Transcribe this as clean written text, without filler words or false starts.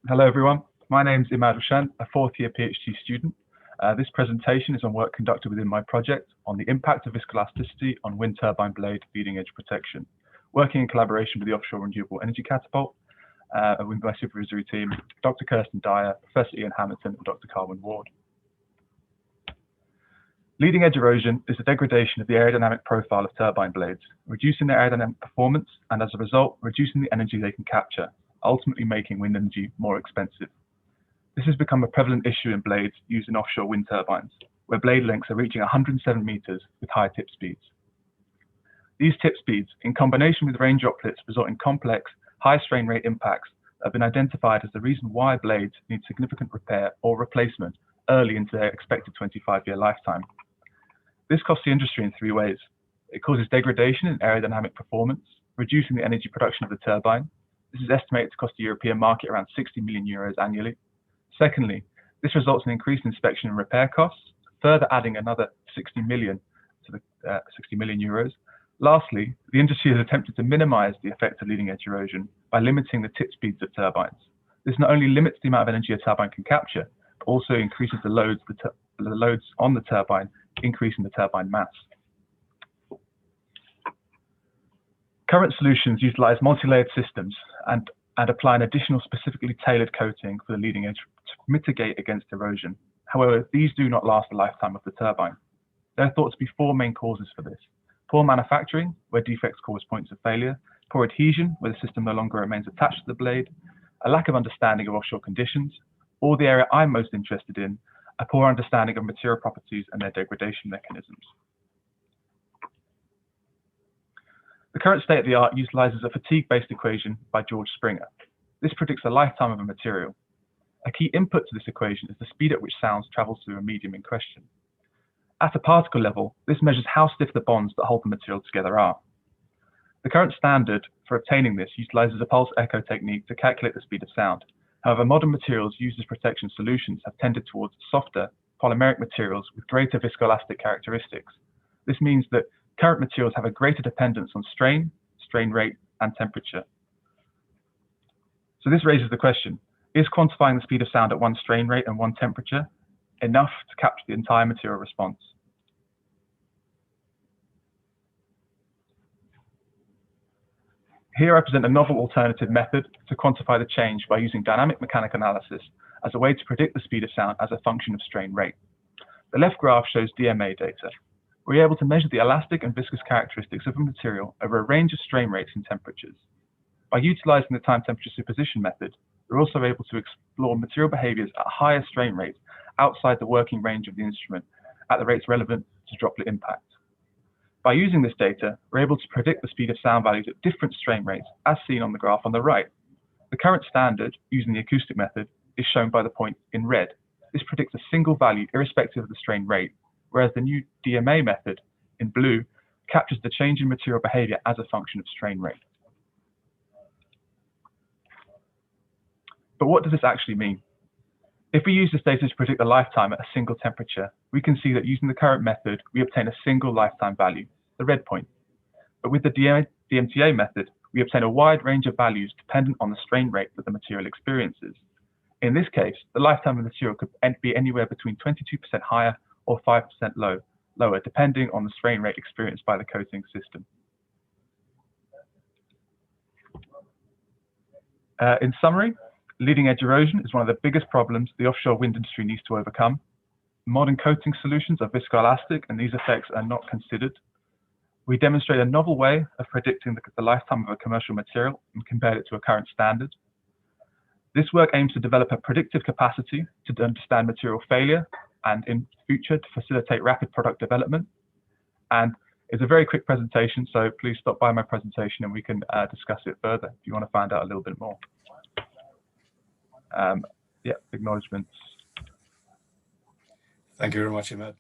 Hello everyone, my name is Imad, a fourth year PhD student. This presentation is on work conducted within my project on the impact of viscoelasticity on wind turbine blade leading edge protection, working in collaboration with the Offshore Renewable Energy Catapult, with my supervisory team, Dr. Kirsten Dyer, Professor Ian Hamilton and Dr. Carwyn Ward. Leading edge erosion is the degradation of the aerodynamic profile of turbine blades, reducing their aerodynamic performance and as a result, reducing the energy they can capture, ultimately making wind energy more expensive. This has become a prevalent issue in blades used in offshore wind turbines, where blade lengths are reaching 107 meters with high tip speeds. These tip speeds, in combination with rain droplets, result in complex, high strain rate impacts that have been identified as the reason why blades need significant repair or replacement early into their expected 25-year lifetime. This costs the industry in three ways. It causes degradation in aerodynamic performance, reducing the energy production of the turbine. This is estimated to cost the European market around 60 million euros annually. Secondly, this results in increased inspection and repair costs, further adding another 60 million to the 60 million euros. Lastly, the industry has attempted to minimize the effect of leading edge erosion by limiting the tip speeds of turbines. This not only limits the amount of energy a turbine can capture, but also increases the loads on the turbine, increasing the turbine mass. Current solutions utilize multi-layered systems and apply an additional specifically tailored coating for the leading edge to mitigate against erosion. However, these do not last the lifetime of the turbine. There are thought to be four main causes for this. Poor manufacturing, where defects cause points of failure, poor adhesion, where the system no longer remains attached to the blade, a lack of understanding of offshore conditions, or the area I'm most interested in, a poor understanding of material properties and their degradation mechanisms. The current state of the art utilizes a fatigue-based equation by George Springer. This predicts the lifetime of a material. A key input to this equation is the speed at which sound travels through a medium in question. At a particle level, this measures how stiff the bonds that hold the material together are. The current standard for obtaining this utilizes a pulse echo technique to calculate the speed of sound. However, modern materials used as protection solutions have tended towards softer, polymeric materials with greater viscoelastic characteristics. This means that current materials have a greater dependence on strain, strain rate, and temperature. So this raises the question, is quantifying the speed of sound at one strain rate and one temperature enough to capture the entire material response? Here I present a novel alternative method to quantify the change by using dynamic mechanical analysis as a way to predict the speed of sound as a function of strain rate. The left graph shows DMA data. We're able to measure the elastic and viscous characteristics of a material over a range of strain rates and temperatures. By utilizing the time-temperature superposition method, we're also able to explore material behaviors at higher strain rates outside the working range of the instrument at the rates relevant to droplet impact. By using this data, we're able to predict the speed of sound values at different strain rates, as seen on the graph on the right. The current standard, using the acoustic method, is shown by the point in red. This predicts a single value irrespective of the strain rate, whereas the new DMA method, in blue, captures the change in material behavior as a function of strain rate. But what does this actually mean? If we use this data to predict the lifetime at a single temperature, we can see that using the current method, we obtain a single lifetime value, the red point. But with the DMTA method, we obtain a wide range of values dependent on the strain rate that the material experiences. In this case, the lifetime of the material could be anywhere between 22% higher or 5% lower, depending on the strain rate experienced by the coating system. In summary, leading edge erosion is one of the biggest problems the offshore wind industry needs to overcome. Modern coating solutions are viscoelastic and these effects are not considered. We demonstrate a novel way of predicting the lifetime of a commercial material and compared it to a current standard. This work aims to develop a predictive capacity to understand material failure and in future to facilitate rapid product development. And it's a very quick presentation, so please stop by my presentation and we can discuss it further if you want to find out a little bit more. Yeah, acknowledgements. Thank you very much, Imad.